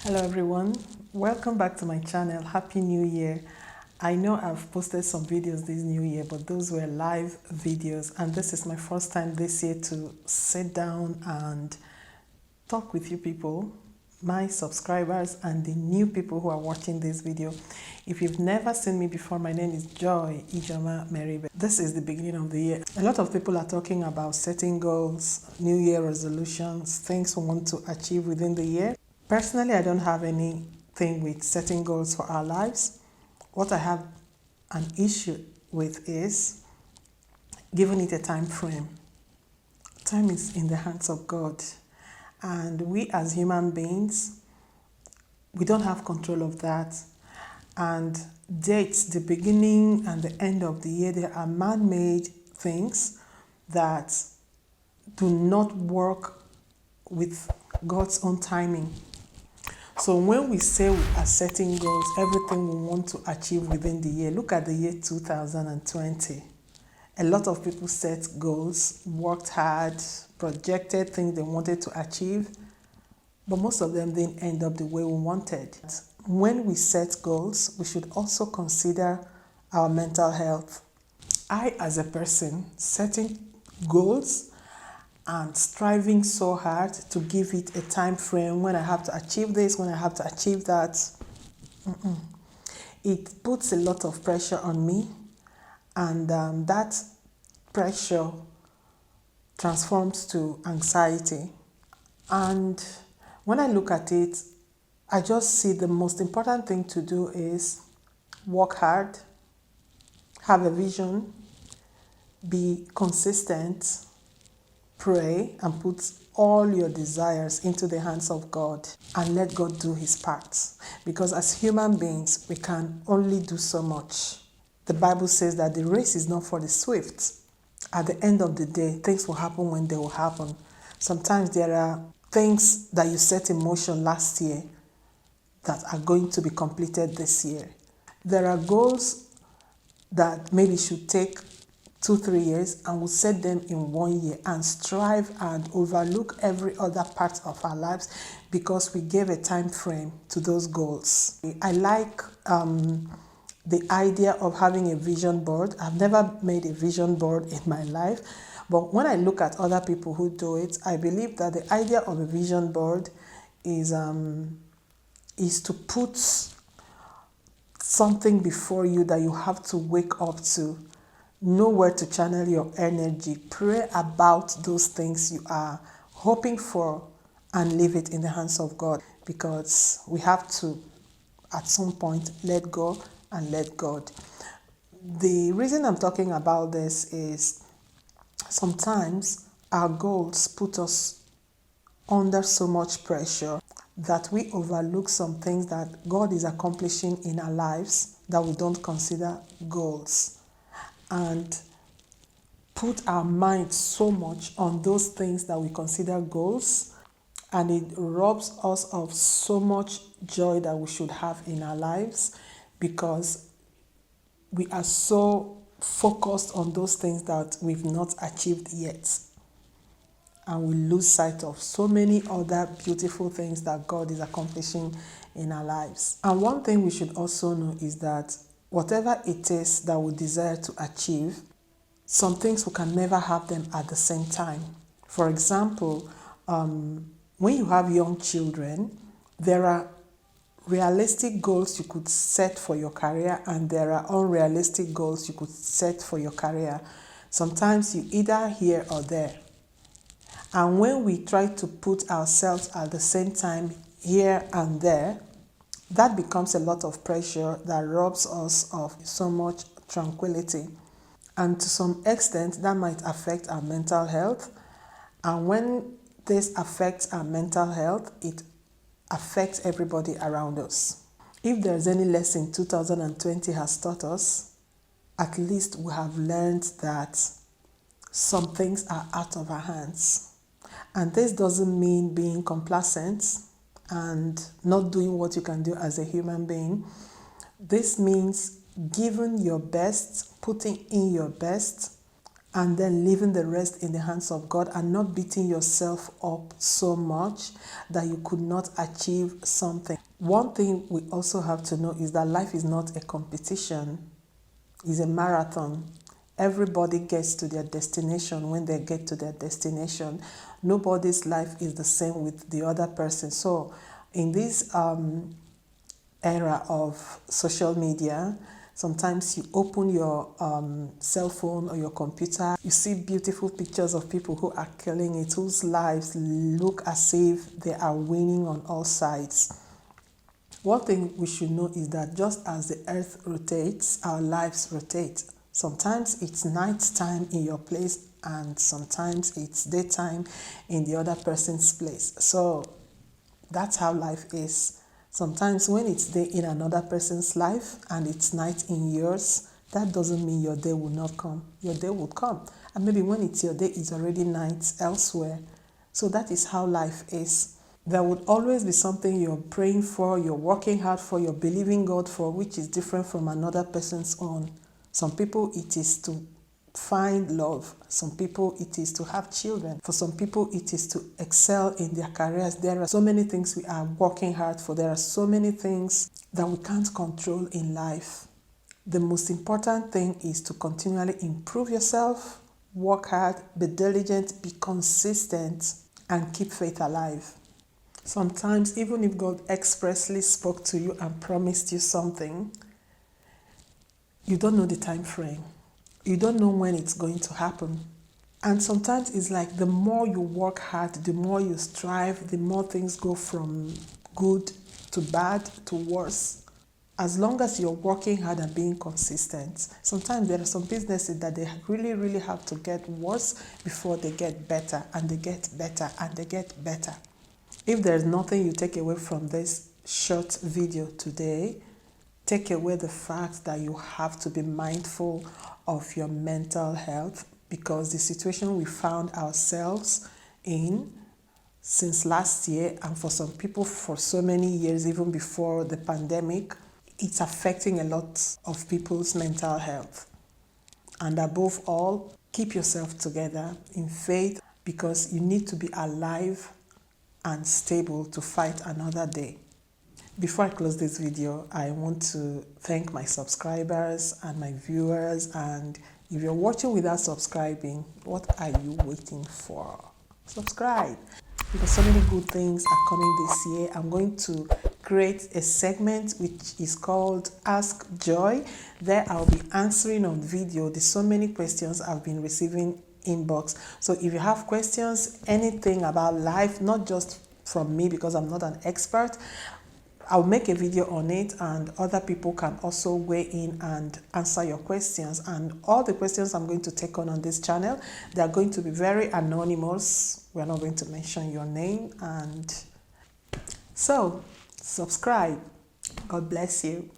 Hello everyone, welcome back to my channel. Happy New Year. I know I've posted some videos this new year, but those were live videos, and this is my first time this year to sit down and talk with you people, my subscribers and the new people who are watching this video. If you've never seen me before, my name is Joy Ijoma Meribe. This is the beginning of the year. A lot of people are talking about setting goals, New Year resolutions, things we want to achieve within the year. Personally, I don't have anything with setting goals for our lives. What I have an issue with is giving it a time frame. Time is in the hands of God. And we as human beings, we don't have control of that. And dates, the beginning and the end of the year, they are man-made things that do not work with God's own timing. So when we say we are setting goals, everything we want to achieve within the year, look at the year 2020. A lot of people set goals, worked hard, projected things they wanted to achieve, but most of them didn't end up the way we wanted. When we set goals, we should also consider our mental health. I, as a person, setting goals and striving so hard to give it a time frame when I have to achieve this, when I have to achieve that, it puts a lot of pressure on me, and that pressure transforms to anxiety. And when I look at it, I just see the most important thing to do is work hard, have a vision, be consistent, pray, and put all your desires into the hands of God and let God do his part. Because as human beings, we can only do so much. The Bible says that the race is not for the swift. At the end of the day, things will happen when they will happen. Sometimes there are things that you set in motion last year that are going to be completed this year. There are goals that maybe should take 2-3 years, and we'll set them in 1 year and strive and overlook every other part of our lives because we gave a time frame to those goals. I like the idea of having a vision board. I've never made a vision board in my life, but when I look at other people who do it, I believe that the idea of a vision board is to put something before you that you have to wake up to. Know where to channel your energy. Pray about those things you are hoping for and leave it in the hands of God, because we have to, at some point, let go and let God. The reason I'm talking about this is sometimes our goals put us under so much pressure that we overlook some things that God is accomplishing in our lives that we don't consider goals, and put our mind so much on those things that we consider goals, and it robs us of so much joy that we should have in our lives because we are so focused on those things that we've not achieved yet, and we lose sight of so many other beautiful things that God is accomplishing in our lives. And one thing we should also know is that whatever it is that we desire to achieve, some things we can never have them at the same time. For example, when you have young children, there are realistic goals you could set for your career, and there are unrealistic goals you could set for your career. Sometimes you either here or there. And when we try to put ourselves at the same time here and there, that becomes a lot of pressure that robs us of so much tranquility. And to some extent, that might affect our mental health. And when this affects our mental health, it affects everybody around us. If there's any lesson 2020 has taught us, at least we have learned that some things are out of our hands. And this doesn't mean being complacent and not doing what you can do as a human being. This means giving your best, putting in your best, and then leaving the rest in the hands of God and not beating yourself up so much that you could not achieve something. One thing we also have to know is that life is not a competition, it's a marathon. Everybody gets to their destination when they get to their destination. Nobody's life is the same with the other person. So in this era of social media, sometimes you open your cell phone or your computer, you see beautiful pictures of people who are killing it, whose lives look as if they are winning on all sides. One thing we should know is that just as the earth rotates, our lives rotate. Sometimes it's night time in your place and sometimes it's daytime in the other person's place. So that's how life is. Sometimes when it's day in another person's life and it's night in yours, that doesn't mean your day will not come. Your day will come. And maybe when it's your day, it's already night elsewhere. So that is how life is. There would always be something you're praying for, you're working hard for, you're believing God for, which is different from another person's own. Some people, it is to find love. Some people, it is to have children. For some people, it is to excel in their careers. There are so many things we are working hard for. There are so many things that we can't control in life. The most important thing is to continually improve yourself, work hard, be diligent, be consistent, and keep faith alive. Sometimes, even if God expressly spoke to you and promised you something, you don't know the time frame. You don't know when it's going to happen. And sometimes it's like the more you work hard, the more you strive, the more things go from good to bad to worse. As long as you're working hard and being consistent. Sometimes there are some businesses that they really have to get worse before they get better, and they get better, and they get better. If there's nothing you take away from this short video today, take away the fact that you have to be mindful of your mental health, because the situation we found ourselves in since last year, and for some people for so many years, even before the pandemic, it's affecting a lot of people's mental health. And above all, keep yourself together in faith, because you need to be alive and stable to fight another day. Before I close this video, I want to thank my subscribers and my viewers. And if you're watching without subscribing, what are you waiting for? Subscribe, because so many good things are coming this year. I'm going to create a segment which is called Ask Joy. There I'll be answering on video. There's so many questions I've been receiving inbox. So if you have questions, anything about life, not just from me because I'm not an expert, I'll make a video on it, and other people can also weigh in and answer your questions. And all the questions I'm going to take on this channel, they are going to be very anonymous. We're not going to mention your name. And so subscribe. God bless you.